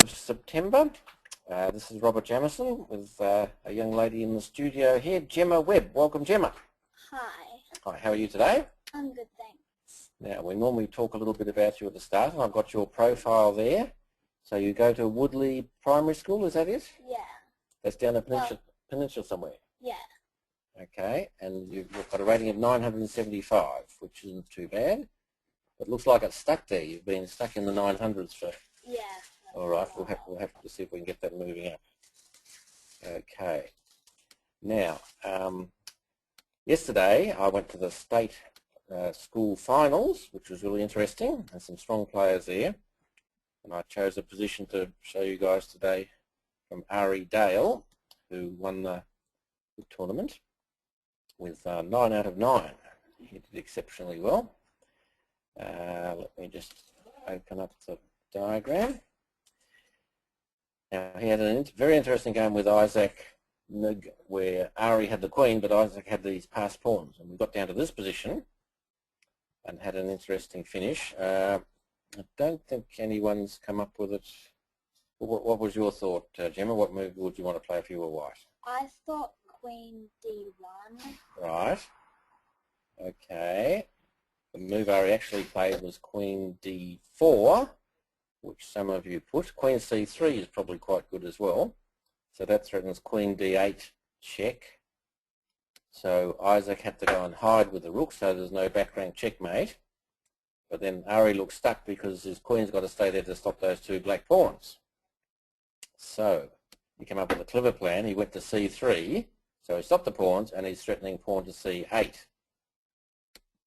of September. This is Robert Jamieson with a young lady in the studio here, Gemma Webb. Welcome, Gemma. Hi. Hi, how are you today? I'm good, thanks. Now, we normally talk a little bit about you at the start, and I've got your profile there. So you go to Woodley Primary School, is that it? Yeah. That's down the peninsula somewhere? Yeah. Okay, and you've got a rating of 975, which isn't too bad. But it looks like it's stuck there. You've been stuck in the 900s for... Yeah. All right, we'll have to see if we can get that moving up. Okay. Now, yesterday I went to the state school finals, which was really interesting, and some strong players there. And I chose a position to show you guys today from Ari Dale, who won the tournament with 9 out of 9. He did exceptionally well. Let me just open up the diagram. Now, he had a very interesting game with Isaac Nug, where Ari had the queen, but Isaac had these passed pawns. And we got down to this position and had an interesting finish. I don't think anyone's come up with it. What was your thought, Gemma? What move would you want to play if you were white? I thought Queen D1. Right. Okay. The move Ari actually played was Queen D4, which some of you put. Queen C3 is probably quite good as well. So that threatens Queen D8 check. So Isaac had to go and hide with the rook, so there's no back rank checkmate. But then Ari looks stuck because his queen's got to stay there to stop those two black pawns. So he came up with a clever plan. He went to C3, so he stopped the pawns, and he's threatening pawn to C8.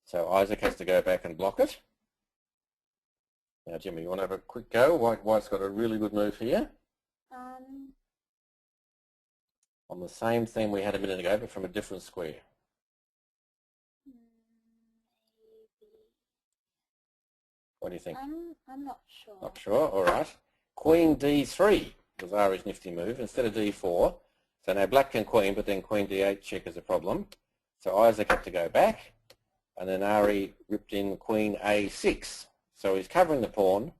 So Isaac has to go back and block it. Now, Jimmy, you want to have a quick go? White's got a really good move here. On the same thing we had a minute ago, but from a different square. Maybe. What do you think? I'm not sure. Not sure? All right. Queen D3 was Ari's nifty move instead of D4. So now black can queen, but then Queen D8 check is a problem. So Isaac had to go back, and then Ari ripped in Queen A6. So he's covering the pawn,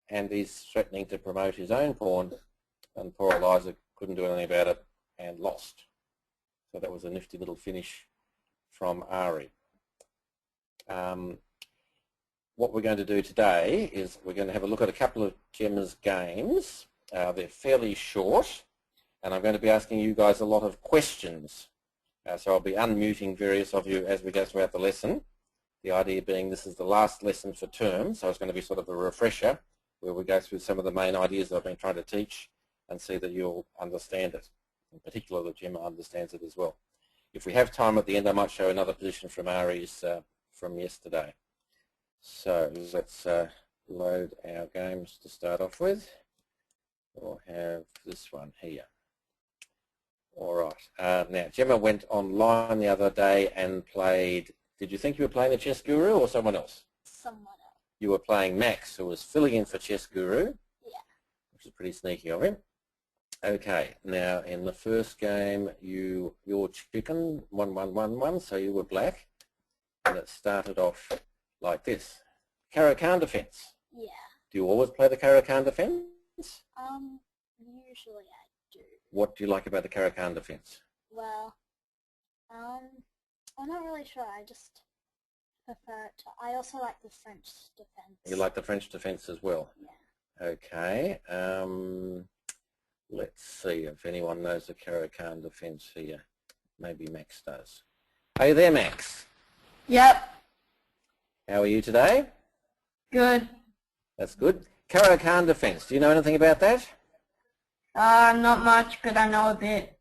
and he's threatening to promote his own pawn, and poor old Isaac couldn't do anything about it and lost. So that was a nifty little finish from Ari. What we're going to do today is we're going to have a look at a couple of Gemma's games. They're fairly short, and I'm going to be asking you guys a lot of questions. So I'll be unmuting various of you as we go throughout the lesson. The idea being this is the last lesson for term, so it's going to be sort of a refresher where we go through some of the main ideas that I've been trying to teach and see that you'll understand it. In particular, that Gemma understands it as well. If we have time at the end, I might show another position from Ari's from yesterday. So let's load our games to start off with. We'll have this one here. All right. Now, Gemma went online the other day and played. Did you think you were playing the Chess Guru or someone else? Someone else. You were playing Max, who was filling in for Chess Guru. Yeah. Which is pretty sneaky of him. Okay. Now, in the first game, your chicken 1-1-1-1, so you were black, and it started off like this. Caro-Kann defense. Yeah. Do you always play the Caro-Kann defense? Usually I do. What do you like about the Caro-Kann defense? Well, I'm not really sure. I just prefer it. I also like the French defense. You like the French defense as well? Yeah. Okay. Let's see if anyone knows the Caro-Kann defense here. Maybe Max does. Are you there, Max? Yep. How are you today? Good. That's good. Caro-Kann defense. Do you know anything about that? Not much, but I know a bit.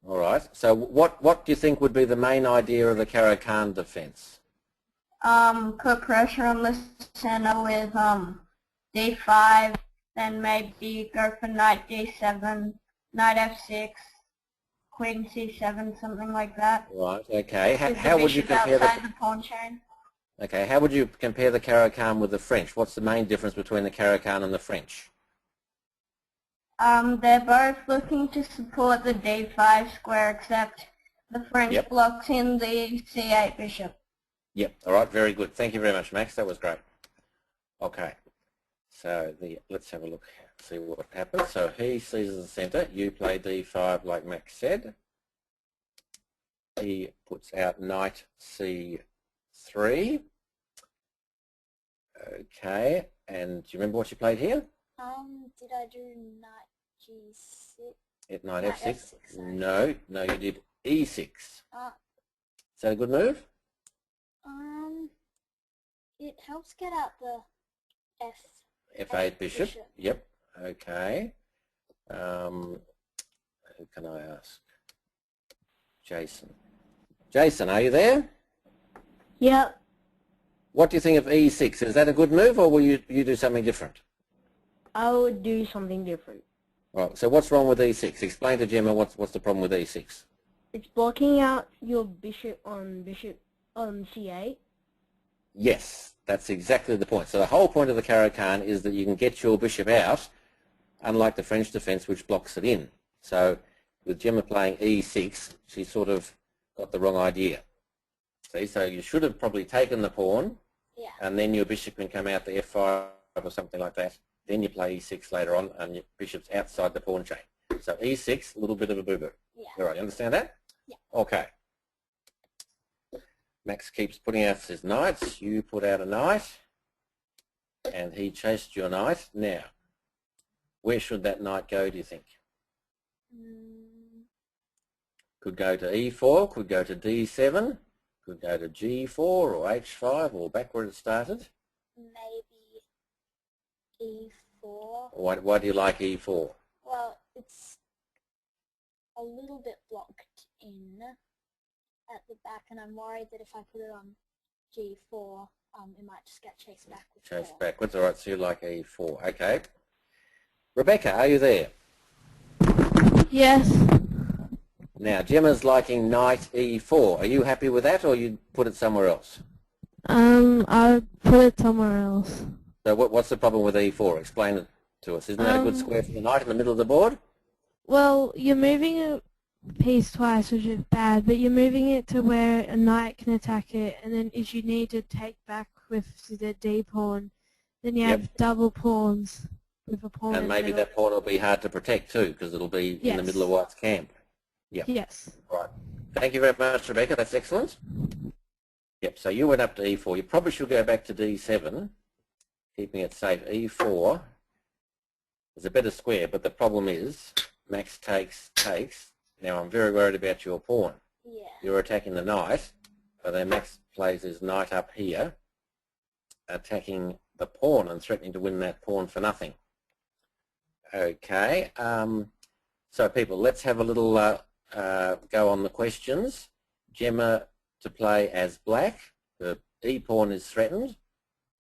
All right. So what do you think would be the main idea of the Caro-Kann defense? Put pressure on the center with D5, then maybe go for knight D7, knight F6, queen C7, something like that. Right. Okay. With How the would you bishop compare outside the pawn chain? Okay. How would you compare the Caro-Kann with the French? What's the main difference between the Caro-Kann and the French? They're both looking to support the D5 square, except the French blocks in the C8 bishop. Yep. All right. Very good. Thank you very much, Max. That was great. Okay. So let's have a look. see what happens. So he seizes the centre. You play d5 like Max said. He puts out knight c3. Okay, and do you remember what you played here? Did I do knight g6? Knight f6? F6, no, you did e6. Is that a good move? It helps get out the f8 bishop. Yep. Okay. Who can I ask? Jason. Jason, are you there? Yep. What do you think of e6? Is that a good move, or will you do something different? I would do something different. Right. So what's wrong with e6? Explain to Gemma what's the problem with e6. It's blocking out your bishop on c8. Yes, that's exactly the point. So the whole point of the Caro-Kann is that you can get your bishop out, unlike the French defence, which blocks it in. So with Gemma playing e6, she sort of got the wrong idea. See, so you should have probably taken the pawn, and then your bishop can come out to f5 or something like that. Then you play e6 later on, and your bishop's outside the pawn chain. So e6, a little bit of a boo-boo. Yeah. All right, you understand that? Yeah. Okay. Max keeps putting out his knights. You put out a knight, and he chased your knight. Now, where should that knight go, do you think? Could go to e4, could go to d7, could go to g4 or h5 or back where it started. Maybe e4. Why do you like e4? Well, it's a little bit blocked in at the back, and I'm worried that if I put it on g4, it might just get chased backwards. Chased backwards, all right, so you like e4. Okay. Rebecca, are you there? Yes. Now, Gemma's liking knight e4. Are you happy with that, or you put it somewhere else? I'll put it somewhere else. So what's the problem with e4? Explain it to us. Isn't that a good square for the knight in the middle of the board? Well, you're moving a piece twice, which is bad, but you're moving it to where a knight can attack it, and then if you need to take back with the d pawn, then you have double pawns with a pawn. And maybe that pawn will be hard to protect too, because it'll be in the middle of White's camp. Yep. Yes. Right. Thank you very much, Rebecca. That's excellent. Yep. So you went up to e4. You probably should go back to d7, keeping it safe. e4 is a better square, but the problem is Max takes. Now I'm very worried about your pawn. Yeah. You're attacking the knight, but then Max plays his knight up here, attacking the pawn and threatening to win that pawn for nothing. Okay. So people, let's have a little go on the questions. Gemma to play as black. The e-pawn is threatened.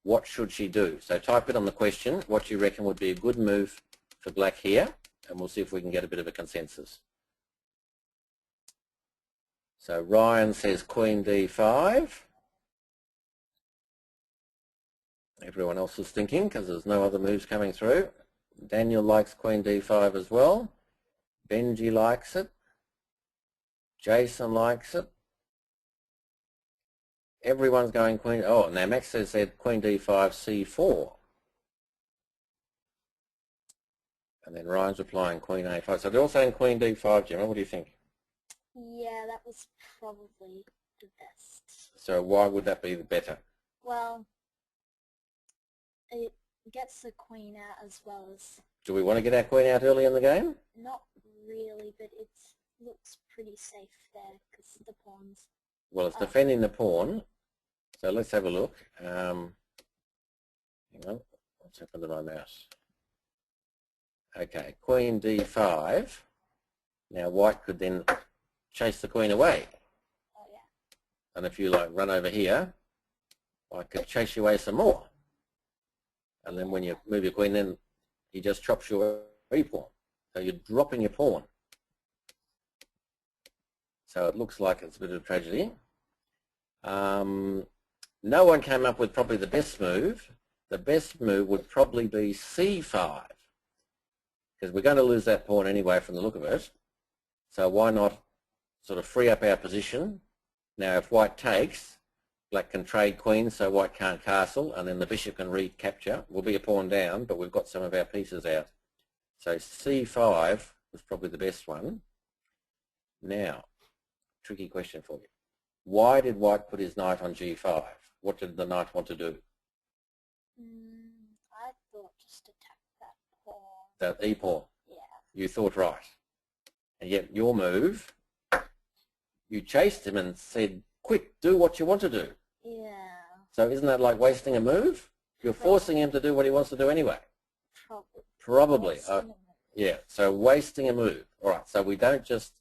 What should she do? So type it on the question, what you reckon would be a good move for black here, and we'll see if we can get a bit of a consensus. So Ryan says queen d5. Everyone else is thinking because there's no other moves coming through. Daniel likes queen d5 as well. Benji likes it. Jason likes it. Everyone's going queen. Oh, now Max says that queen d5, c4. And then Ryan's replying queen a5. So they're all saying queen d5, Gemma. What do you think? Yeah, that was probably the best. So why would that be the better? Well, it gets the queen out as well as... Do we want to get our queen out early in the game? Not really, but it looks pretty safe there because the pawns... Well, it's defending the pawn. So let's have a look. Hang on. What's happened to my mouse? Okay, queen d5. Now White could then chase the queen away. Oh, yeah. And if you like run over here, White could chase you away some more. And then when you move your queen, then he just chops your e-pawn. So you're dropping your pawn. So it looks like it's a bit of a tragedy. No one came up with probably the best move. The best move would probably be c5. Because we're going to lose that pawn anyway from the look of it. So why not sort of free up our position? Now if White takes, Black can trade queen so White can't castle, and then the bishop can recapture. We'll be a pawn down, but we've got some of our pieces out So C5 was probably the best one. Now, tricky question for you. Why did white put his knight on G5? What did the knight want to do? I thought just attack that pawn. That e-pawn. Yeah. You thought right. And yet your move, you chased him and said, quick, do what you want to do. Yeah. So isn't that like wasting a move? You're forcing him to do what he wants to do anyway. Probably. Yeah, so wasting a move. All right, so we don't just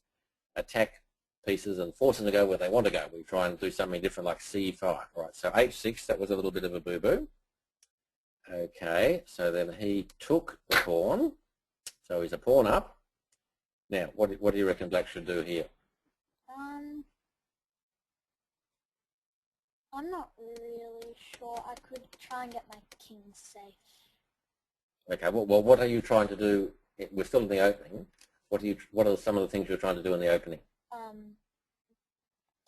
attack pieces and force them to go where they want to go. We try and do something different like C5. All right, so H6, that was a little bit of a boo-boo. Okay, so then he took the pawn. So he's a pawn up. Now, what do you reckon black should do here? I'm not really sure. I could try and get my king safe. Okay, well, what are you trying to do? We're still in the opening. What are some of the things you're trying to do in the opening?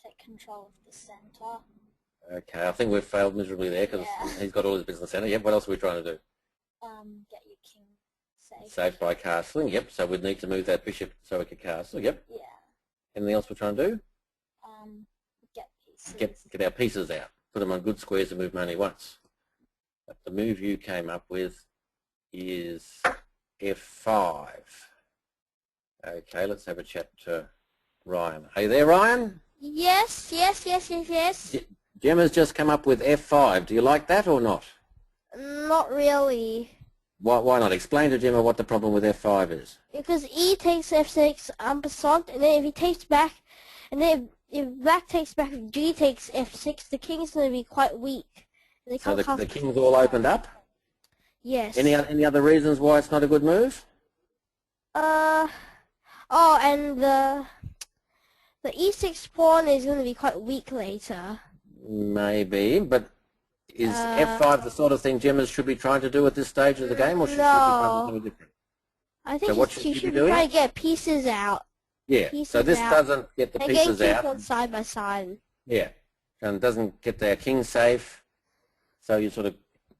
Take control of the center. Okay, I think we've failed miserably there because he's got all his business center. Yep, what else are we trying to do? Get your king safe. Safe by castling, yep. So we'd need to move that bishop so we could castle, yep. Yeah. Anything else we're trying to do? Get pieces. Get our pieces out. Put them on good squares and move them only once. But the move you came up with is F5. Okay, let's have a chat to Ryan. Are you there, Ryan? Yes. Gemma's just come up with F5. Do you like that or not? Not really. Why not? Explain to Gemma what the problem with F5 is. Because E takes F6 en passant, and then if he takes back, and then if black takes back, G takes F6, the king is going to be quite weak. So the king's all opened up? Yes. Any other reasons why it's not a good move? Oh, and the E6 pawn is going to be quite weak later. Maybe, but is F5 the sort of thing Gemma should be trying to do at this stage of the game, or should she be trying to do something different? I think So what she should should be doing? try to get pieces out. Yeah, so this doesn't get the pieces And out. keep on side by side. Yeah, and doesn't get their king safe, so you sort of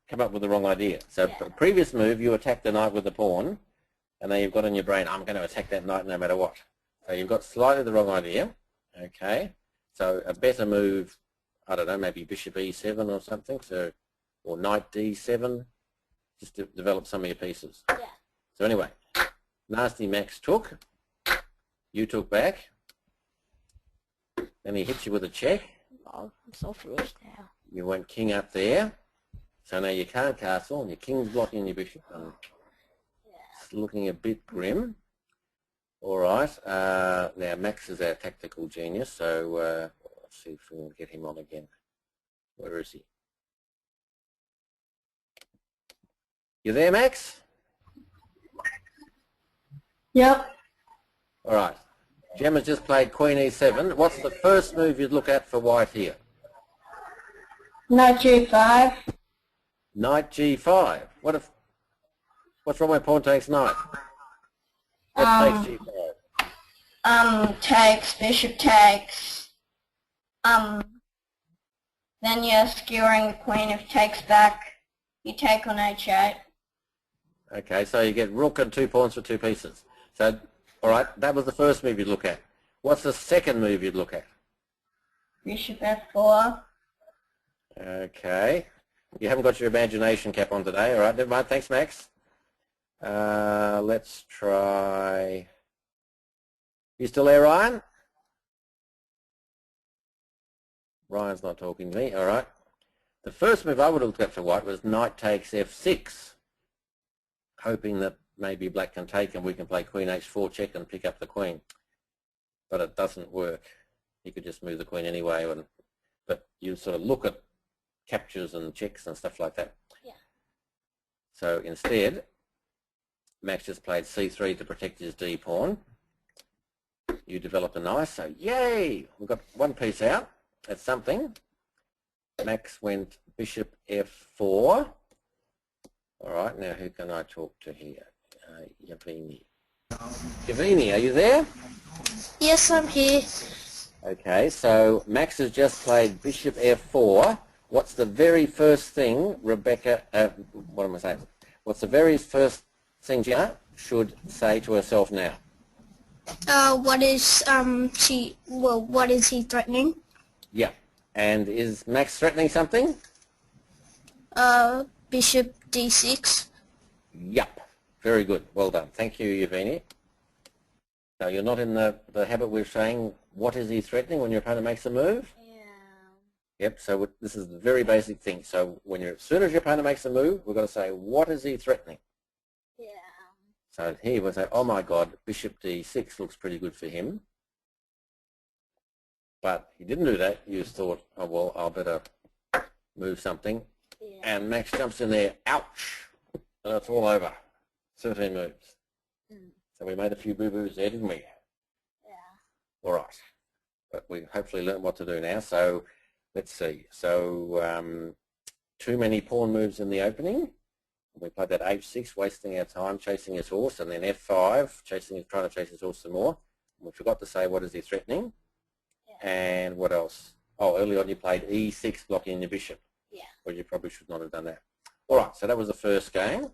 come up with the wrong idea. So the previous move, you attacked the knight with the pawn, and then you've got in your brain, I'm going to attack that knight no matter what. So you've got slightly the wrong idea. Okay, so a better move, I don't know, maybe bishop E7 or something, so or knight D7, just to develop some of your pieces. Yeah. So anyway, nasty Max took, you took back, then he hits you with a check. Oh, I'm so finished now. You went king up there, so now you can't castle, and your king's blocking your bishop, and it's looking a bit grim. All right, now Max is our tactical genius, so let's see if we can get him on again. Where is he? You there, Max? Yep. All right. Gemma's just played Queen E7. What's the first move you'd look at for white here? Knight G5. Knight G5. What's wrong with pawn takes knight? What takes G5? Takes, bishop takes. Then you're skewering the queen. If takes back, you take on H8. Okay, so you get rook and 2 pawns for 2 pieces. So, all right, that was the first move you'd look at. What's the second move you'd look at? Bishop F4. Okay. You haven't got your imagination cap on today. All right, never mind. Thanks, Max. Let's try... You still there, Ryan? Ryan's not talking to me. All right. The first move I would have looked at for white was knight takes F6, hoping that maybe black can take and we can play queen H4 check and pick up the queen. But it doesn't work. You could just move the queen anyway, but you sort of look at captures and checks and stuff like that. Yeah. So instead, Max just played C3 to protect his D pawn. You developed a nice, so yay! We've got one piece out. That's something. Max went bishop F4. All right, now who can I talk to here? Yavini. Yavini, are you there? Yes, I'm here. Okay, so Max has just played bishop F4. What's the very first thing, Rebecca, what am I saying? What's the very first thing, Gemma, should say to herself now? What is what is he threatening? Yeah. And is Max threatening something? Bishop d6. Yup. Very good. Well done. Thank you, Yevgeny. So you're not in the habit we're saying, what is he threatening when your opponent makes a move? Yeah. Yep, so this is the very basic thing. So as soon as your opponent makes a move, we've got to say, what is he threatening? Yeah. So here we'll say, oh my God, Bishop d6 looks pretty good for him. But he didn't do that. You just thought, oh well, I'll better move something. Yeah. And Max jumps in there, ouch, and it's all over. 13 moves. Mm. So we made a few boo-boos there, didn't we? Yeah. All right. But we hopefully learned what to do now. So let's see. So too many pawn moves in the opening. We played that h6, wasting our time chasing his horse, and then f5, trying to chase his horse some more. We forgot to say what is he threatening. Yeah. And what else? Oh, early on you played e6, blocking your bishop. Yeah. Well, you probably should not have done that. All right, so that was the first game.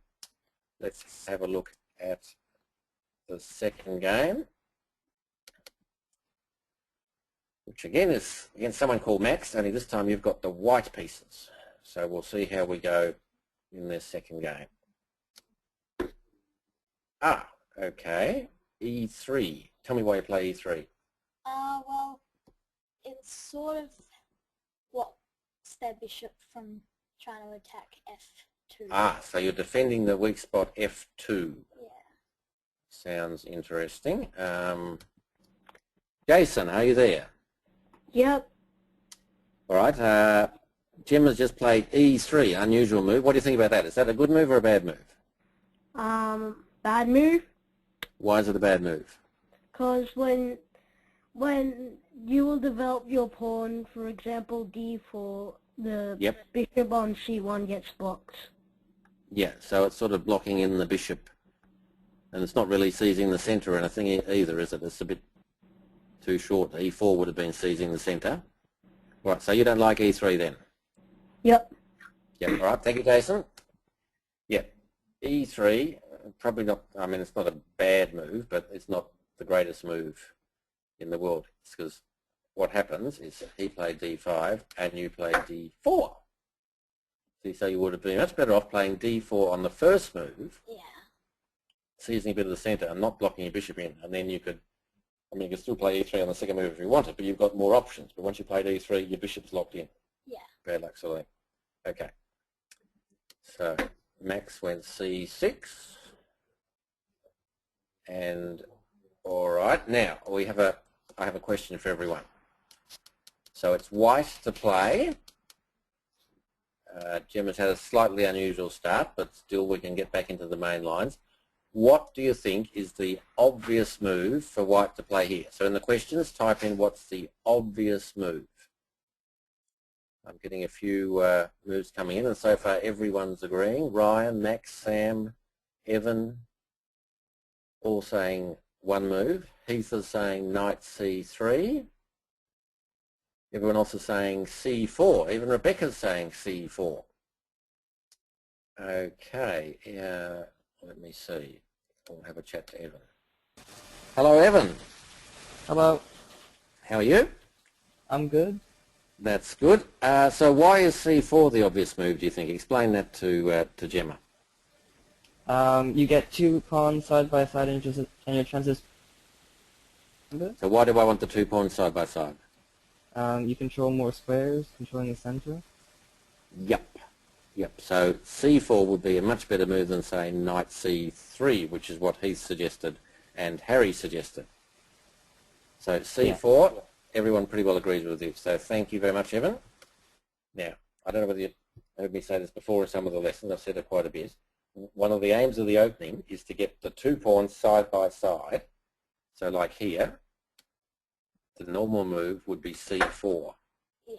Let's have a look at the second game, which again is against someone called Max, only this time you've got the white pieces. So we'll see how we go in their second game. Ah, okay, e3. Tell me why you play e3. Well, it's sort of blocks their bishop from trying to attack f2. Ah, so you're defending the weak spot f2. Yeah. Sounds interesting. Jason, are you there? Yep. All right. Gemma's just played e3, unusual move. What do you think about that? Is that a good move or a bad move? Bad move. Why is it a bad move? Because when you will develop your pawn, for example, d4, the bishop on c1 gets blocked. Yeah, so it's sort of blocking in the bishop. And it's not really seizing the centre or anything either, is it? It's a bit too short. E4 would have been seizing the centre. Right, so you don't like E3 then? Yep. Yep, all right. Thank you, Jason. Yep, E3, probably not, I mean, it's not a bad move, but it's not the greatest move in the world. It's because what happens is he played D5 and you played D4. See, so you would have been much better off playing D4 on the first move, Yeah. seizing a bit of the centre and not blocking your bishop in, and then you could, I mean, you could still play E3 on the second move if you wanted, but you've got more options. But once you played E3, your bishop's locked in. Yeah. Bad luck, sort of thing. Okay. So Max went C6. And all right, now I have a question for everyone. So it's white to play. Gemma's had a slightly unusual start, but still we can get back into the main lines. What do you think is the obvious move for white to play here? So in the questions, type in what's the obvious move. I'm getting a few moves coming in, and so far everyone's agreeing. Ryan, Max, Sam, Evan, all saying one move. Heath is saying knight c3. Everyone else is saying c4. Even Rebecca's saying c4. Okay, let me see. We'll have a chat to Evan. Hello, Evan. Hello. How are you? I'm good. That's good. So why is c4 the obvious move, do you think? Explain that to Gemma. You get two pawns side by side and your chances. So why do I want the two pawns side by side? You control more squares, controlling the center. Yep. So c4 would be a much better move than, say, knight c3, which is what Heath suggested and Harry suggested. So c4, everyone pretty well agrees with you. So thank you very much, Evan. Now, I don't know whether you heard me say this before in some of the lessons. I've said it quite a bit. One of the aims of the opening is to get the two pawns side by side. So like here, the normal move would be c4. Yeah.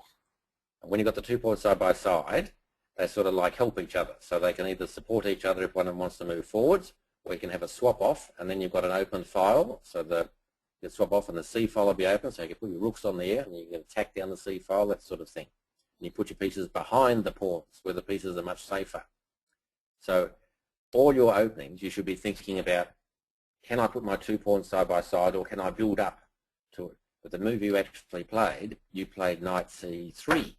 And when you've got the two pawns side by side, they sort of like help each other. So they can either support each other if one of them wants to move forwards, or you can have a swap off, and then you've got an open file. So you swap off and the C file will be open, so you can put your rooks on there and you can attack down the C file, that sort of thing. And you put your pieces behind the pawns where the pieces are much safer. So all your openings, you should be thinking about, can I put my 2 pawns side by side, or can I build up to it? But the move you actually played, you played knight c3.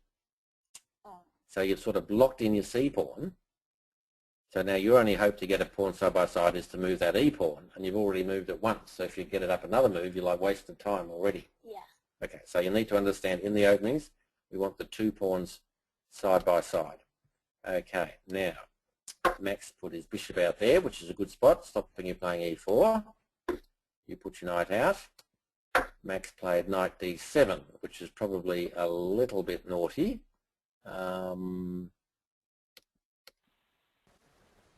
Oh. So you've sort of locked in your c pawn. So now your only hope to get a pawn side by side is to move that e pawn, and you've already moved it once. So if you get it up another move, you're like wasted time already. Yeah. Okay, so you need to understand in the openings, we want the 2 pawns side by side. Okay, now Max put his bishop out there, which is a good spot, stopping you playing e4. You put your knight out. Max played knight d7, which is probably a little bit naughty.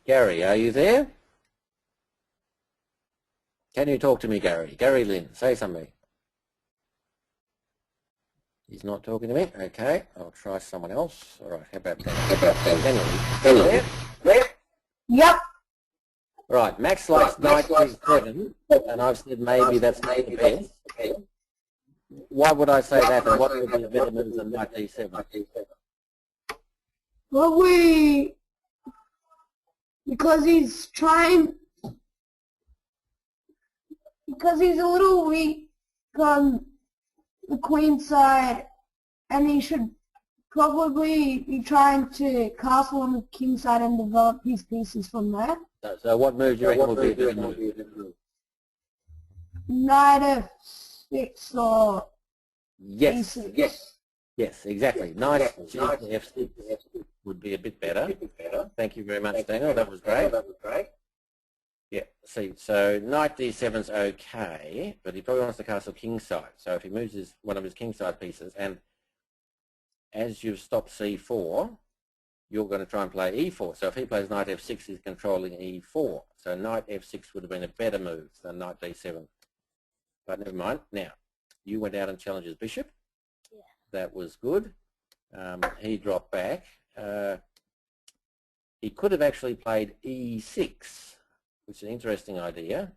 Gary, are you there? Can you talk to me, Gary? Gary Lynn, say something. He's not talking to me. Okay, I'll try someone else. All right, how about Daniel? There? Yep. Right, Max likes knight d7, and I've said maybe that's not the best. Why would I say that, and what would be a better move than knight d7? Well, because he's a little weak on the queen side, and he should probably be trying to castle on the king side and develop his pieces from there. So what move do you reckon would be a better move? Knight f6 or Yes, e6. yes, exactly. Knight f6 would be a bit better. Thank you very much, Daniel. That was great. Yeah, see, so knight d7's okay, but he probably wants to castle king side. So if he moves one of his king side pieces, and as you've stopped c4, you're going to try and play e4. So if he plays knight f6, he's controlling e4. So knight f6 would have been a better move than knight d7. But never mind. Now, you went out and challenged his bishop. Yeah. That was good. He dropped back. He could have actually played e6, which is an interesting idea.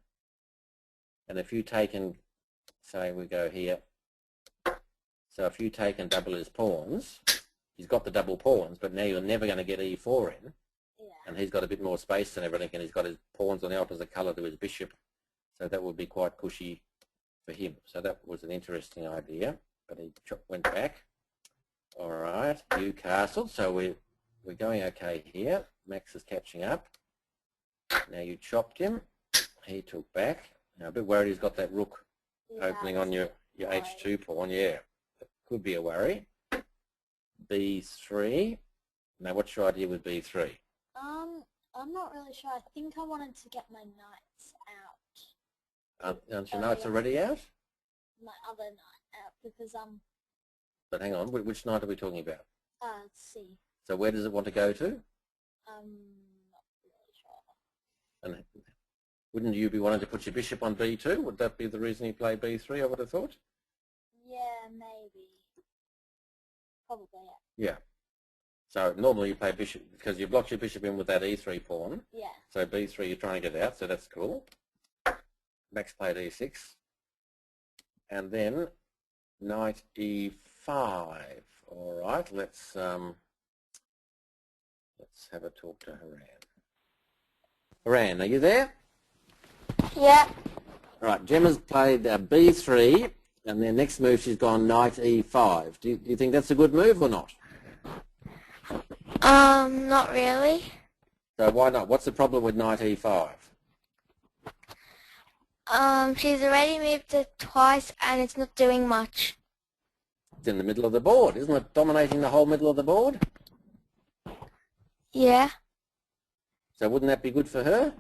And if you take and, say we go here, so if you take and double his pawns, he's got the double pawns, but now you're never going to get e4 in. Yeah. And he's got a bit more space and everything, and he's got his pawns on the opposite colour to his bishop. So that would be quite cushy for him. So that was an interesting idea, but he went back. All right, you castled, so we're going okay here. Max is catching up. Now you chopped him. He took back. Now a bit worried he's got that rook opening on your h2 pawn. Yeah, that could be a worry. b3. Now what's your idea with b3? I'm not really sure. I think I wanted to get my knights out. Aren't your knights already out? My other knight out because But hang on, which knight are we talking about? let's see. So where does it want to go to? Not really sure. And wouldn't you be wanting to put your bishop on b2? Would that be the reason you play b3, I would have thought? Yeah, maybe. Probably, yeah. Yeah. So normally you play bishop, because you blocked your bishop in with that e3 pawn. Yeah. So b3 you're trying to get out, so that's cool. Max played e6. And then knight e5. All right, let's have a talk to Haran. Haran, are you there? Yeah. All right, Gemma's played b3, and then next move she's gone knight e5. Do you think that's a good move or not? Not really. So why not? What's the problem with knight e5? She's already moved it twice and it's not doing much. It's in the middle of the board, isn't it? Dominating the whole middle of the board? Yeah. So wouldn't that be good for her?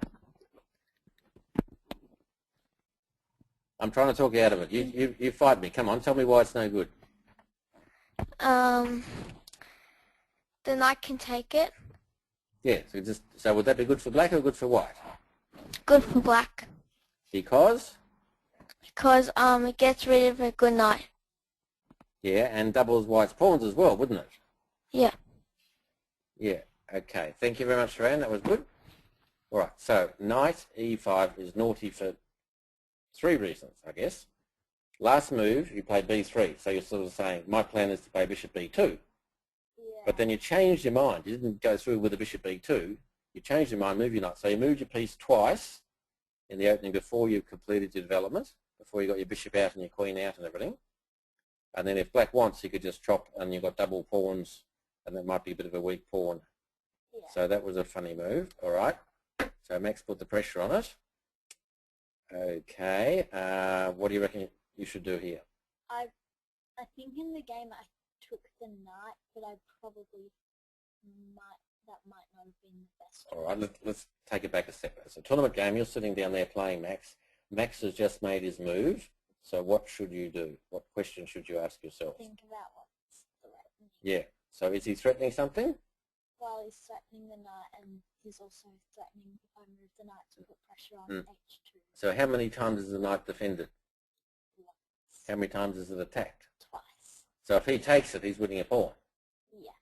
I'm trying to talk you out of it. You fight me. Come on, tell me why it's no good. The knight can take it. Yeah, so would that be good for black or good for white? Good for black. Because? Because it gets rid of a good knight. Yeah, and doubles white's pawns as well, wouldn't it? Yeah. Yeah, okay. Thank you very much, Rand. That was good. All right, so knight e5 is naughty for 3 reasons, I guess. Last move, you played b3, so you're sort of saying, my plan is to play bishop b2. Yeah. But then you changed your mind. You didn't go through with the bishop b2. you change your mind, move your knight. So you moved your piece twice in the opening before you completed your development, before you got your bishop out and your queen out and everything. And then if black wants, you could just chop and you've got double pawns, and that might be a bit of a weak pawn. Yeah. So that was a funny move. All right. So Max put the pressure on it. Okay. What do you reckon you should do here? I think in the game I took the knight, but I probably that might not have been the best. All right, let's take it back a step. It's a tournament game. You're sitting down there playing Max. Max has just made his move. So what should you do? What question should you ask yourself? Think about what's threatening. Yeah. So is he threatening something? Well, he's threatening the knight, and he's also threatening if I move the knight to put pressure on h2. So how many times is the knight defended? Once. How many times is it attacked? Twice. So if he takes it, he's winning a pawn. Yeah.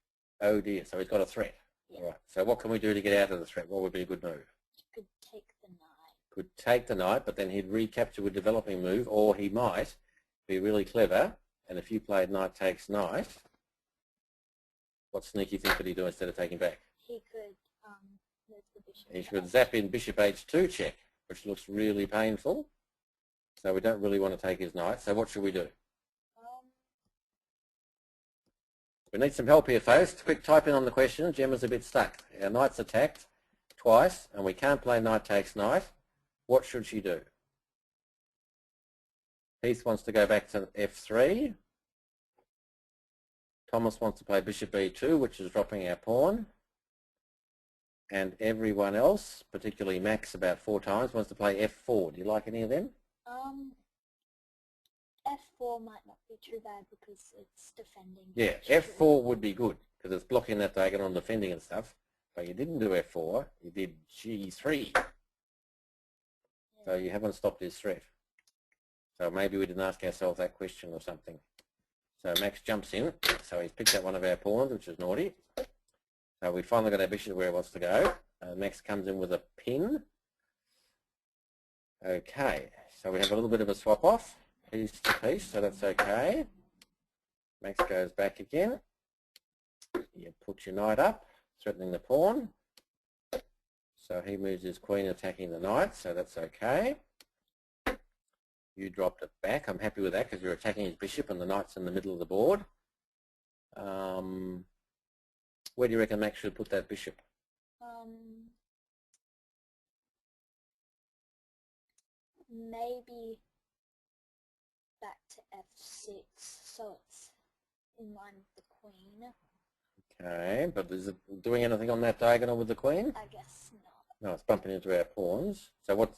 Oh dear, so he's got a threat. Yeah. All right. So what can we do to get out of the threat? What would be a good move? You could take the knight. Could take the knight, but then he'd recapture with developing move, or he might be really clever, and if you played knight takes knight, what sneaky thing could he do instead of taking back? He could move the bishop. He should zap in bishop h2 check, which looks really painful. So we don't really want to take his knight. So what should we do? We need some help here, folks. Quick type in on the question. Gemma's a bit stuck. Our knight's attacked twice, and we can't play knight takes knight. What should she do? Heath wants to go back to f3. Thomas wants to play bishop e2, which is dropping our pawn. And everyone else, particularly Max about 4 times, wants to play f4. Do you like any of them? F4 might not be too bad because it's defending. Yeah, f4 would be good because it's blocking that diagonal and defending and stuff. But you didn't do f4, you did g3. Yeah. So you haven't stopped his threat. So maybe we didn't ask ourselves that question or something. So Max jumps in, so he's picked up one of our pawns, which is naughty. So we finally got our bishop where it wants to go. Max comes in with a pin. Okay, so we have a little bit of a swap off, piece to piece, so that's okay. Max goes back again. You put your knight up, threatening the pawn. So he moves his queen attacking the knight, so that's okay. You dropped it back. I'm happy with that because you're attacking his bishop and the knight's in the middle of the board. Where do you reckon Max should put that bishop? Maybe back to f6, so it's in line with the queen. Okay, but is it doing anything on that diagonal with the queen? I guess not. No, it's bumping into our pawns. So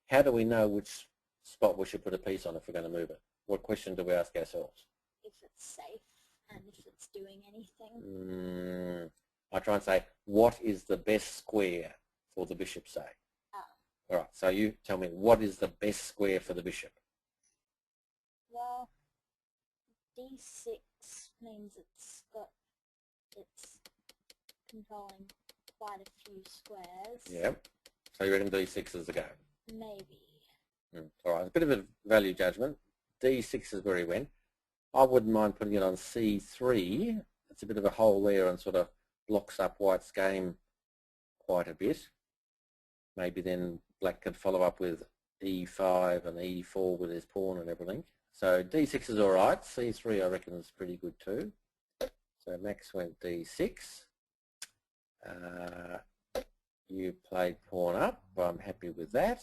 how do we know which spot we should put a piece on if we're going to move it? What question do we ask ourselves? If it's safe and if it's doing anything. I try and say, what is the best square for the bishop, say? All right, so you tell me, what is the best square for the bishop? Well, d6 means it's controlling quite a few squares. Yep. So you reckon d6 is the go? Maybe. All right, a bit of a value judgment. d6 is where he went. I wouldn't mind putting it on c3. It's a bit of a hole there and sort of blocks up white's game quite a bit. Maybe then black could follow up with e5 and e4 with his pawn and everything. So d6 is all right. c3 I reckon is pretty good too. So Max went d6. You played pawn up. I'm happy with that.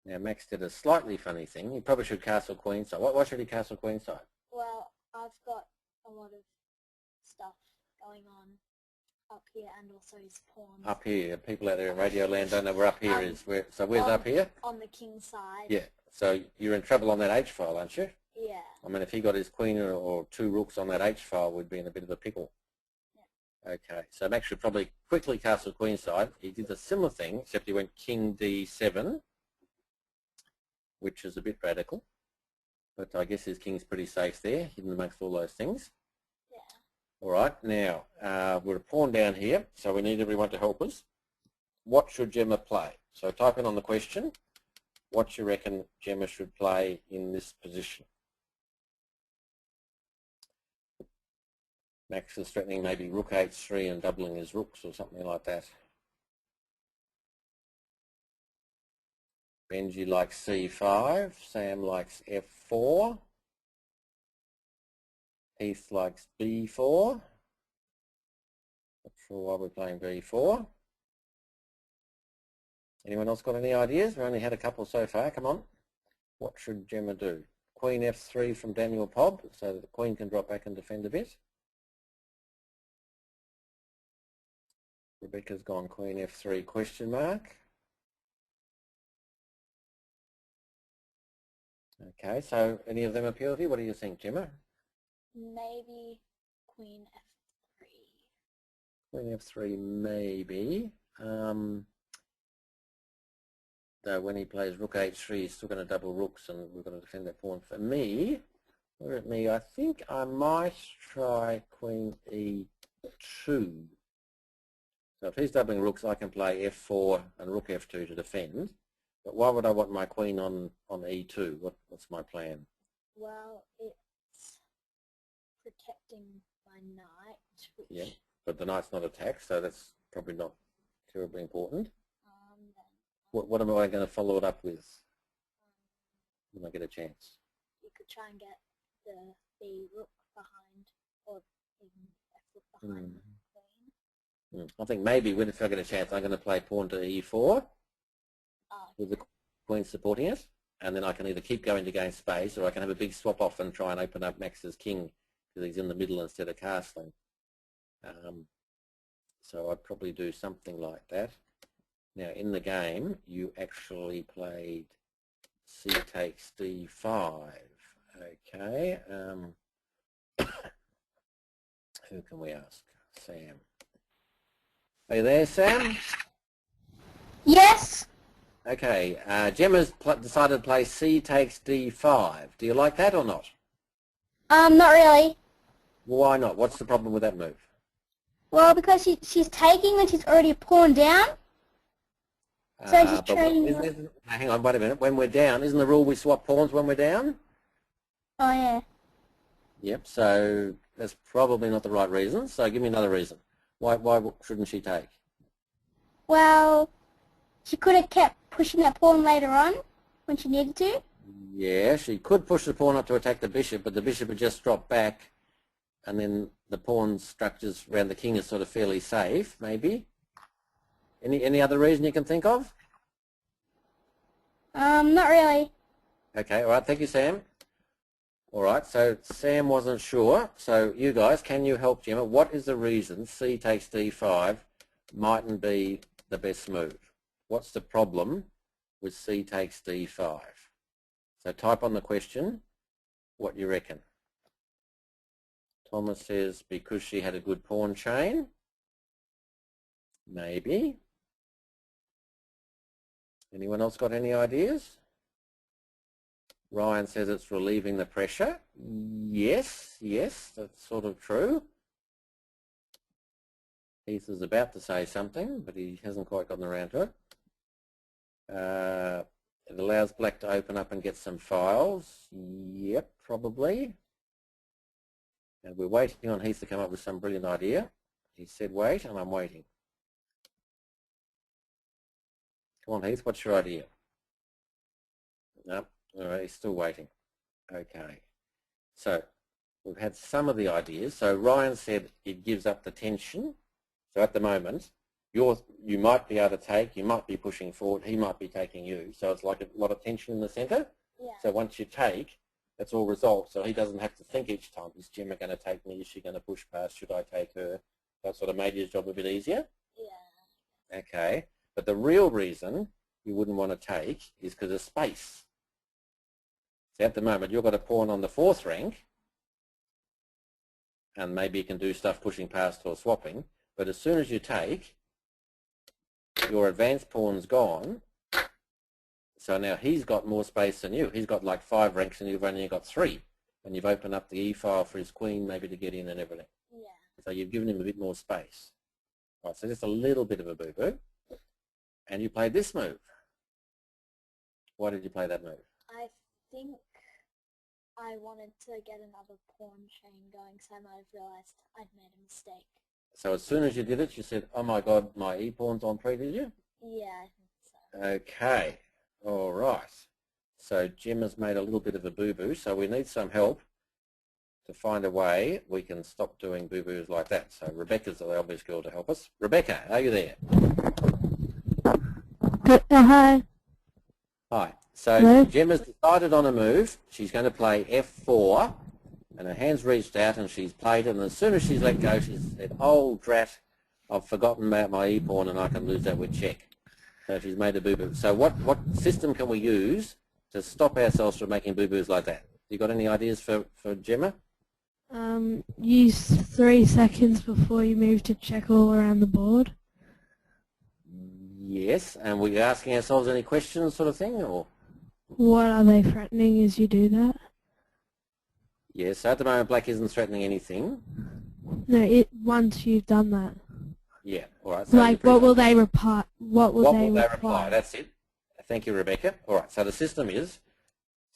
Now Max did a slightly funny thing. He probably should castle queenside. Why should he castle queenside? Well, I've got a lot of stuff going on up here and also his pawns. Up here. People out there in Radio Land don't know where up here is. So where's up here? On the king side. Yeah. So you're in trouble on that H file, aren't you? Yeah. I mean, if he got his queen or 2 rooks on that H file, we'd be in a bit of a pickle. Yeah. Okay. So Max should probably quickly castle queenside. He did a similar thing, except he went king d7, which is a bit radical. But I guess his king's pretty safe there, hidden amongst all those things. Yeah. All right, now we're a pawn down here, so we need everyone to help us. What should Gemma play? So type in on the question, what do you reckon Gemma should play in this position? Max is threatening maybe rook h3 and doubling his rooks or something like that. Benji likes C5. Sam likes F4. Heath likes B4. Not sure why we're playing B4. Anyone else got any ideas? We only had a couple so far. Come on. What should Gemma do? Queen F3 from Daniel Pobb, so that the Queen can drop back and defend a bit. Rebecca's gone Queen F3 question mark. Okay, so any of them appeal to you? What do you think, Gemma? Maybe Queen F3. Queen F3 maybe. Though when he plays Rook H3, he's still going to double rooks and we're going to defend that pawn. For me, I think I might try Queen E2. So if he's doubling rooks, I can play F4 and Rook F2 to defend. But why would I want my queen on E2? What's my plan? Well, it's protecting my knight. Which, yeah, but the knight's not attacked, so that's probably not terribly important. What am I going to follow it up with when I get a chance? You could try and get the B rook behind, or even F rook behind the queen. I think maybe if I get a chance, I'm going to play pawn to E4 with the queen supporting it, and then I can either keep going to gain space, or I can have a big swap off and try and open up Max's king because he's in the middle instead of castling. So I'd probably do something like that. Now in the game, you actually played C takes D5. Okay. Who can we ask? Sam. Are you there, Sam? Yes. Okay. Gemma's decided to play C takes D5. Do you like that or not? Not really. Why not? What's the problem with that move? Well, because she's taking when she's already pawned down. So she's trading. Hang on, wait a minute. When we're down, isn't the rule we swap pawns when we're down? Oh, yeah. Yep, so that's probably not the right reason. So give me another reason. Why shouldn't she take? Well, she could have kept pushing that pawn later on when she needed to. Yeah, she could push the pawn up to attack the bishop, but the bishop would just drop back, and then the pawn structures around the king is sort of fairly safe, maybe. Any other reason you can think of? Not really. Okay, all right, thank you, Sam. All right, so Sam wasn't sure. So you guys, can you help Gemma? What is the reason C takes D5 mightn't be the best move? What's the problem with C takes D5? So type on the question what you reckon. Thomas says because she had a good pawn chain. Maybe. Anyone else got any ideas? Ryan says it's relieving the pressure. Yes, that's sort of true. Heath is about to say something, but he hasn't quite gotten around to it. It allows black to open up and get some files. Yep, probably. And we're waiting on Heath to come up with some brilliant idea. He said wait, and I'm waiting. Come on, Heath, what's your idea? No, all right, he's still waiting. Okay, so we've had some of the ideas. So Ryan said it gives up the tension. So at the moment, you might be able to take, you might be pushing forward, he might be taking you. So it's like a lot of tension in the centre. Yeah. So once you take, that's all resolved. So he doesn't have to think each time, is Gemma going to take me? Is she going to push past? Should I take her? That sort of made his job a bit easier. Yeah. Okay. But the real reason you wouldn't want to take is because of space. So at the moment, you've got a pawn on the 4th rank, and maybe you can do stuff pushing past or swapping. But as soon as you take, your advanced pawn's gone. So now he's got more space than you. He's got like 5 ranks and you've only got 3. And you've opened up the E-file for his queen maybe to get in and everything. Yeah. So you've given him a bit more space. Right, so just a little bit of a boo-boo. And you played this move. Why did you play that move? I think I wanted to get another pawn chain going, so I might have realised I'd made a mistake. So as soon as you did it, you said, oh my God, my E-pawn's on pre, did you? Yeah, I think so. Okay. All right. So Gemma's made a little bit of a boo-boo, so we need some help to find a way we can stop doing boo-boos like that. So Rebecca's the obvious girl to help us. Rebecca, are you there? Hi. Hi. So Hello? Gemma's decided on a move. She's going to play F4, and her hand's reached out and she's played it, and as soon as she's let go, she's said, oh, drat, I've forgotten about my e-pawn and I can lose that with check. So she's made a boo-boo. So what system can we use to stop ourselves from making boo-boos like that? You got any ideas for Gemma? Use 3 seconds before you move to check all around the board. Yes, and we're asking ourselves any questions sort of thing, or? What are they threatening as you do that? Yes, so at the moment black isn't threatening anything. No, once you've done that. Yeah, all right. So Like, what will they reply? What will they reply? That's it. Thank you, Rebecca. All right, so the system is,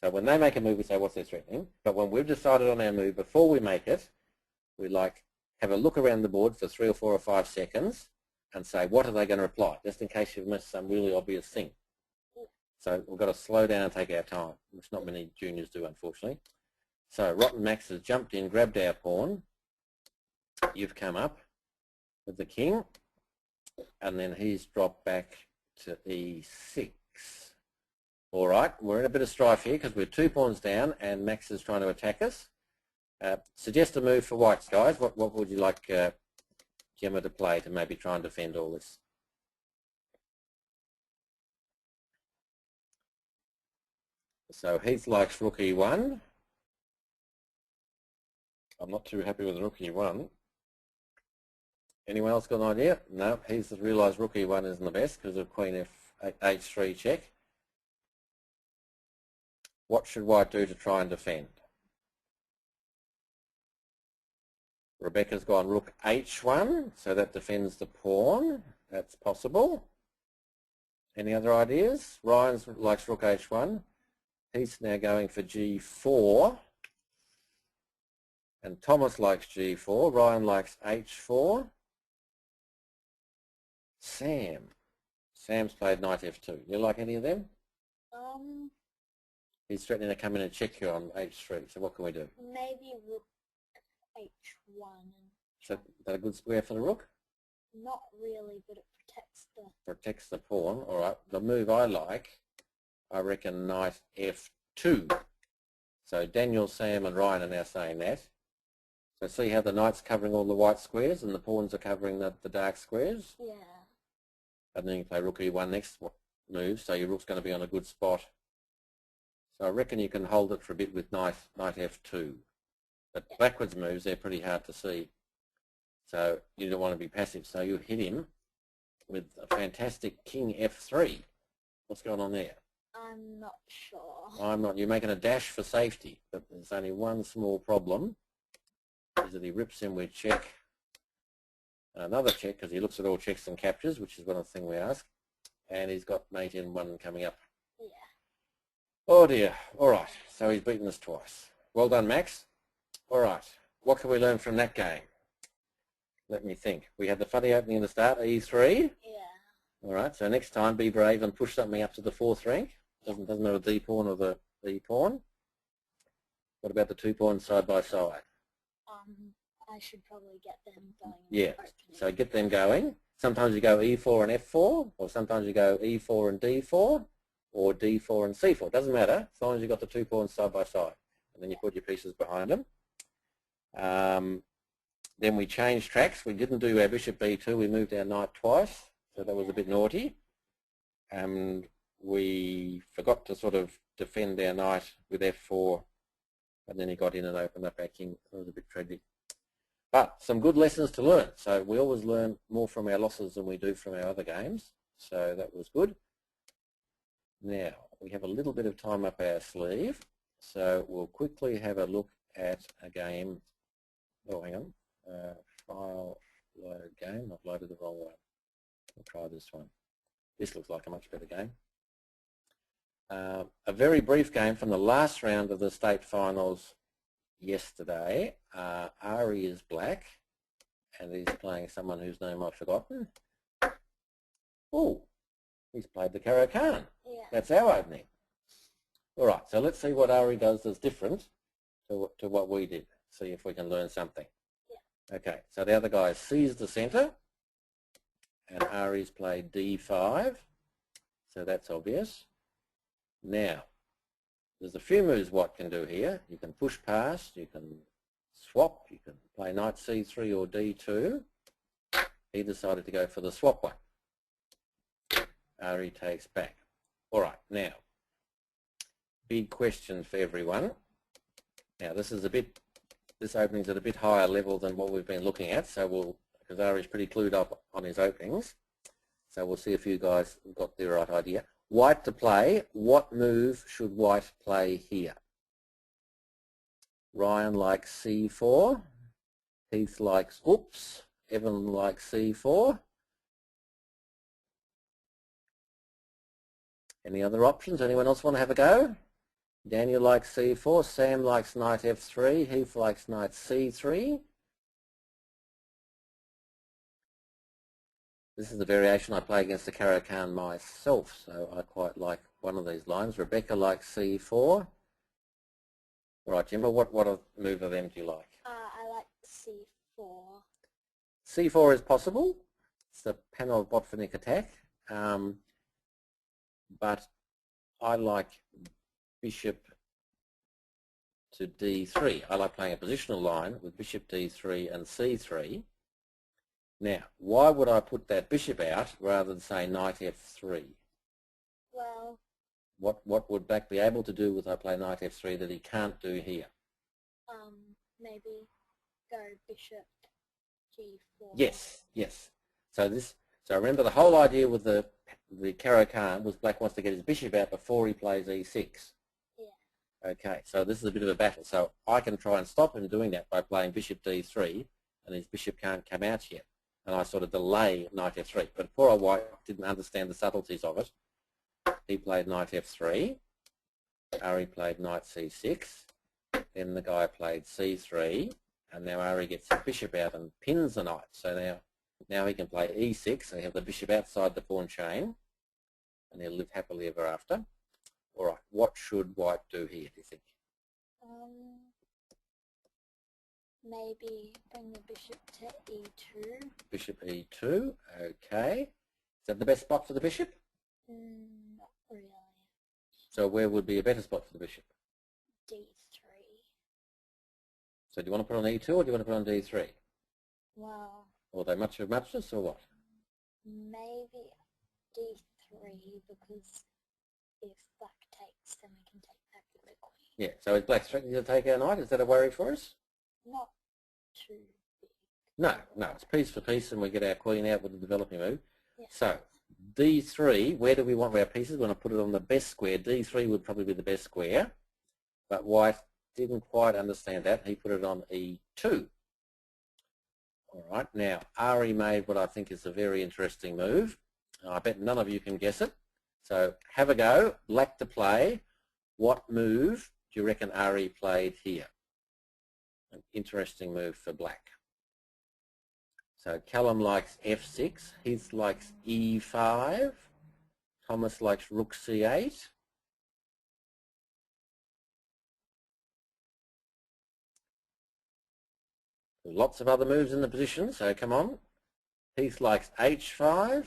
so when they make a move, we say what's their threatening. But when we've decided on our move, before we make it, we have a look around the board for 3 or 4 or 5 seconds and say, what are they going to reply, just in case you've missed some really obvious thing. So we've got to slow down and take our time, which not many juniors do, unfortunately. So Rotten Max has jumped in, grabbed our pawn. You've come up with the king, and then he's dropped back to E6. All right, we're in a bit of strife here because we're 2 pawns down and Max is trying to attack us. Suggest a move for whites, guys. What would you like Gemma to play to maybe try and defend all this? So Heath likes rook E1. I'm not too happy with rook E1. Anyone else got an idea? No, he's realised rook E1 isn't the best because of queen H3 check. What should white do to try and defend? Rebecca's gone rook H1, so that defends the pawn. That's possible. Any other ideas? Ryan likes rook H1. He's now going for G4. And Thomas likes G4. Ryan likes H4. Sam's played knight F2. You like any of them? He's threatening to come in and check you on H3. So what can we do? Maybe rook H1. So is that a good square for the rook? Not really, but it protects the pawn. All right. The move I reckon knight F2. So Daniel, Sam, and Ryan are now saying that. So see how the knight's covering all the white squares and the pawns are covering the dark squares? Yeah. And then you play rook E1 next move, so your rook's going to be on a good spot. So I reckon you can hold it for a bit with knight F2. But backwards moves, they're pretty hard to see. So you don't want to be passive. So you hit him with a fantastic king F3. What's going on there? I'm not sure. I'm not. You're making a dash for safety, but there's only one small problem, is that he rips him with check. Another check, because he looks at all checks and captures, which is one of the things we ask. And he's got mate in 1 coming up. Yeah. Oh dear. All right. So he's beaten us twice. Well done, Max. All right. What can we learn from that game? Let me think. We had the funny opening in the start, E3. Yeah. All right. So next time, be brave and push something up to the 4th rank. Doesn't matter the D pawn or the E pawn. What about the 2 pawns side by side? I should probably get them going. Yeah. So get them going. Sometimes you go E4 and F4, or sometimes you go E4 and D4, or D4 and C4. It doesn't matter, as long as you've got the 2 pawns side by side. And then you put your pieces behind them. Then we changed tracks. We didn't do our bishop B2. We moved our knight twice, so that was a bit naughty. And we forgot to sort of defend our knight with F4, and then he got in and opened up our king. It was a bit tragic. But some good lessons to learn. So we always learn more from our losses than we do from our other games. So that was good. Now, we have a little bit of time up our sleeve. So we'll quickly have a look at a game. Oh, hang on. File load game. I've loaded the wrong one. We'll try this one. This looks like a much better game. A very brief game from the last round of the state finals yesterday. Ari is black and he's playing someone whose name I've forgotten. Oh, He's played the Caro-Kann. Yeah. That's our opening. All right, so let's see what Ari does that's different to what we did. See if we can learn something. Yeah. Okay, so the other guy sees the centre, and Ari's played D5, so that's obvious. Now, there's a few moves White can do here. You can push past, you can swap, you can play knight C3 or D2. He decided to go for the swap one. Ari takes back. All right, now, big question for everyone. Now, this opening's at a bit higher level than what we've been looking at, so because Ari's pretty clued up on his openings, so we'll see if you guys have got the right idea. White to play, what move should White play here? Ryan likes C4, Heath likes oops, Evan likes C4. Any other options? Anyone else want to have a go? Daniel likes C4, Sam likes knight F3, Heath likes knight C3. This is the variation I play against the Caro-Kann myself, so I quite like one of these lines. Rebecca likes C4. All right, Gemma, what move of them do you like? I like C4. C4 is possible. It's the panel Botvinnik attack. But I like bishop to D3. I like playing a positional line with bishop D3 and C3. Now, why would I put that bishop out rather than say knight F3? Well, what would Black be able to do with I play knight F3 that he can't do here? maybe go bishop G4. Yes, yes. So remember the whole idea with the Caro-Kann was Black wants to get his bishop out before he plays E6. Yeah. Okay, so this is a bit of a battle. So I can try and stop him doing that by playing bishop D3, and his bishop can't come out yet. And I sort of delay knight F3. But poor old White didn't understand the subtleties of it. He played knight F3. Ari played knight C6. Then the guy played C3. And now Ari gets his bishop out and pins the knight. So now he can play E6 and have the bishop outside the pawn chain. And he'll live happily ever after. All right, what should White do here, do you think? Maybe bring the bishop to E2. Bishop E2, okay. Is that the best spot for the bishop? Not really. So where would be a better spot for the bishop? D3. So do you want to put on E2 or do you want to put on D3? Well, Or are they much of muchness or what? maybe D3 because if Black takes, then we can take back the queen. Yeah, so is Black threatening to take our knight? Is that a worry for us? Not too big. No, it's piece for piece and we get our queen out with the developing move. Yeah. So D3, where do we want our pieces? We want to put it on the best square. D3 would probably be the best square, but White didn't quite understand that. He put it on E2. All right, now Ari made what I think is a very interesting move. I bet none of you can guess it. So have a go. Black to play. What move do you reckon Ari played here? An interesting move for Black. So Callum likes F6, Heath likes E5, Thomas likes Rook C8. Lots of other moves in the position, so come on. Heath likes H5,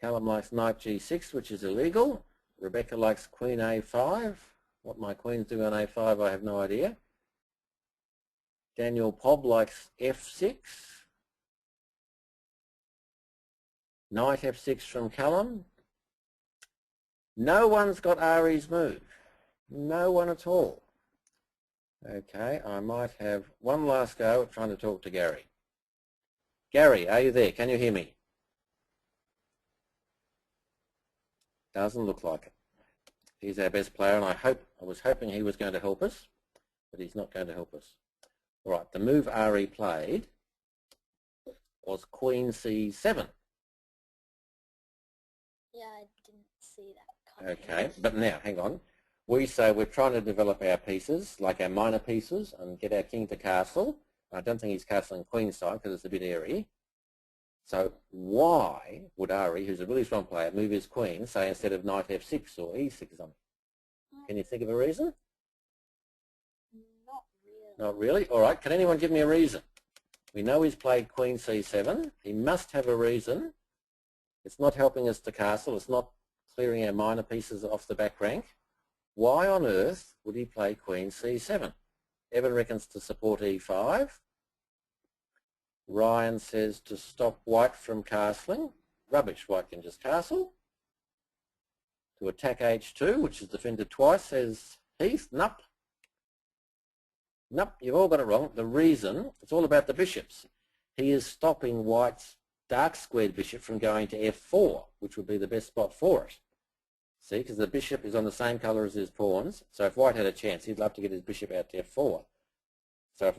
Callum likes Knight G6, which is illegal. Rebecca likes Queen A5. What my queens do on A5, I have no idea. Daniel Pobb likes F6. Knight F6 from Callum. No one's got Ari's move. No one at all. Okay, I might have one last go at trying to talk to Gary. Gary, are you there? Can you hear me? Doesn't look like it. He's our best player, and I was hoping he was going to help us, but he's not going to help us. All right, the move Ari played was Queen C7. Yeah, I didn't see that coming. Okay, but now, hang on. We say we're trying to develop our pieces, like our minor pieces, and get our king to castle. I don't think he's castling queenside because it's a bit airy. So why would Ari, who's a really strong player, move his queen, say instead of knight f6 or e6 or something? Can you think of a reason? Not really. Not really? All right. Can anyone give me a reason? We know he's played queen c7. He must have a reason. It's not helping us to castle. It's not clearing our minor pieces off the back rank. Why on earth would he play queen c7? Evan reckons to support e5. Ryan says to stop white from castling. Rubbish, white can just castle. To attack h2, which is defended twice, says Heath. Nope. Nope, you've all got it wrong. The reason, it's all about the bishops. He is stopping white's dark squared bishop from going to f4, which would be the best spot for it. See, because the bishop is on the same colour as his pawns, so if white had a chance, he'd love to get his bishop out to f4. So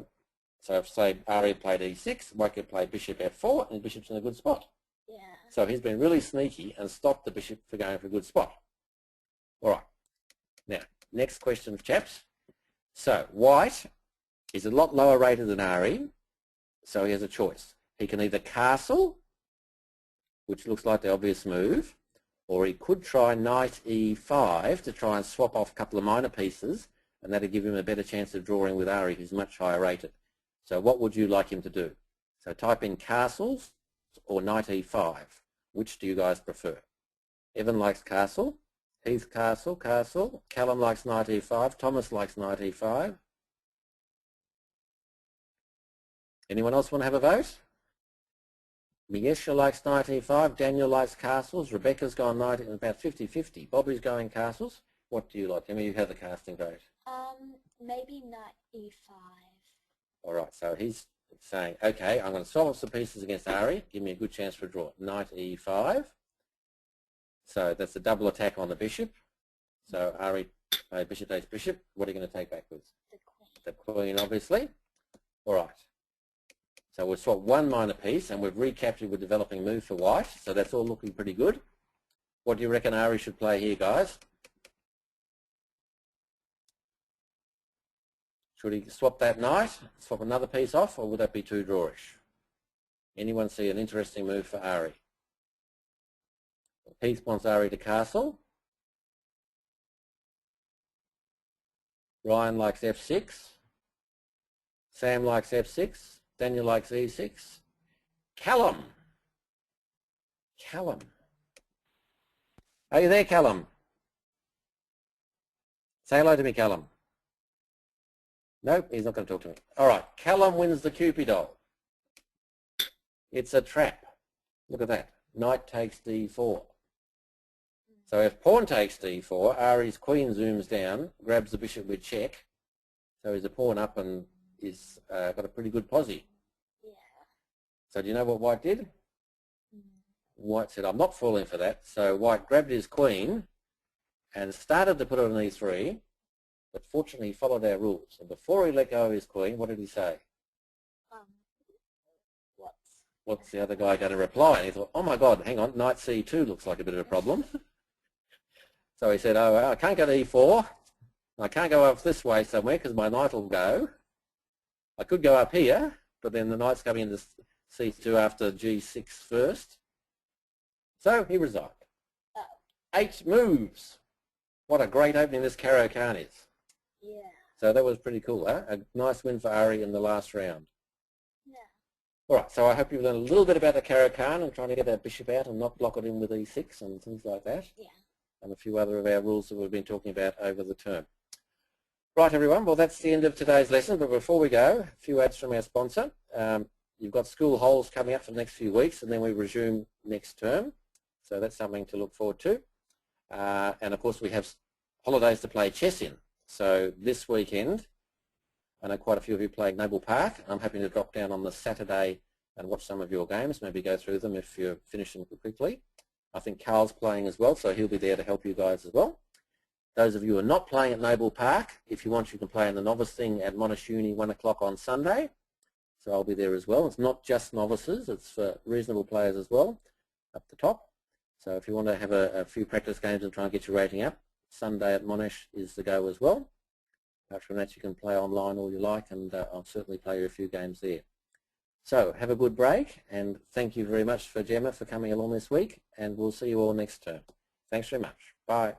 if say, Ari played e6, white could play bishop f4, and the bishop's in a good spot. Yeah. So he's been really sneaky and stopped the bishop from going for a good spot. All right. Now, next question, chaps. So white is a lot lower rated than Ari, so he has a choice. He can either castle, which looks like the obvious move, or he could try knight e5 to try and swap off a couple of minor pieces, and that'll give him a better chance of drawing with Ari, who's much higher rated. So what would you like him to do? So type in castles or knight e5. Which do you guys prefer? Evan likes castle. Heath castle, castle. Callum likes knight e5. Thomas likes knight e5. Anyone else want to have a vote? Miesha likes knight e5. Daniel likes castles. Rebecca's gone knight in about 50-50. Bobby's going castles. What do you like? Emma, you have the casting vote. Maybe knight e5. All right, so he's saying, okay, I'm going to swap some pieces against Ari. Give me a good chance for a draw. Knight e5. So that's a double attack on the bishop. So Ari, bishop takes bishop. What are you going to take backwards? The queen. The queen, obviously. All right. So we'll swap one minor piece, and we've recaptured with developing move for white. So that's all looking pretty good. What do you reckon Ari should play here, guys? Should he swap that knight, swap another piece off, or would that be too drawish? Anyone see an interesting move for Ari? Heath wants Ari to castle. Ryan likes f6. Sam likes f6. Daniel likes e6. Callum. Callum. Are you there, Callum? Say hello to me, Callum. Nope, he's not going to talk to me. All right, Callum wins the Cupid doll. It's a trap. Look at that. Knight takes d4. So if pawn takes d4, Ari's queen zooms down, grabs the bishop with check. So he's a pawn up and he's got a pretty good posse. Yeah. So do you know what white did? White said, I'm not falling for that. So white grabbed his queen and started to put it on e3. But fortunately, he followed our rules. And before he let go of his queen, what did he say? What's the other guy going to reply? And he thought, oh my God, hang on, knight c2 looks like a bit of a problem. So he said, oh, well, I can't go to e4. I can't go up this way somewhere because my knight will go. I could go up here, but then the knight's coming into c2 after g6 first. So he resigned. 8 moves. What a great opening this Caro-Kann is. Yeah. So that was pretty cool, huh? A nice win for Ari in the last round. Yeah. All right, so I hope you've learned a little bit about the Caro-Kann and trying to get that bishop out and not block it in with e6 and things like that. Yeah. And a few other of our rules that we've been talking about over the term. Right, everyone, well, that's the end of today's lesson, but before we go, a few ads from our sponsor. You've got school holes coming up for the next few weeks, and then we resume next term. So that's something to look forward to. And of course, we have holidays to play chess in. So this weekend, I know quite a few of you playing Noble Park. I'm hoping to drop down on the Saturday and watch some of your games, maybe go through them if you're finishing quickly. I think Carl's playing as well, so he'll be there to help you guys as well. Those of you who are not playing at Noble Park, if you want, you can play in the novice thing at Monash Uni 1 o'clock on Sunday. So I'll be there as well. It's not just novices, it's for reasonable players as well, up the top. So if you want to have a few practice games and try and get your rating up, Sunday at Monash is the go as well. Apart from that, you can play online all you like, and I'll certainly play you a few games there. So have a good break, and thank you very much for Gemma for coming along this week, and we'll see you all next term. Thanks very much. Bye.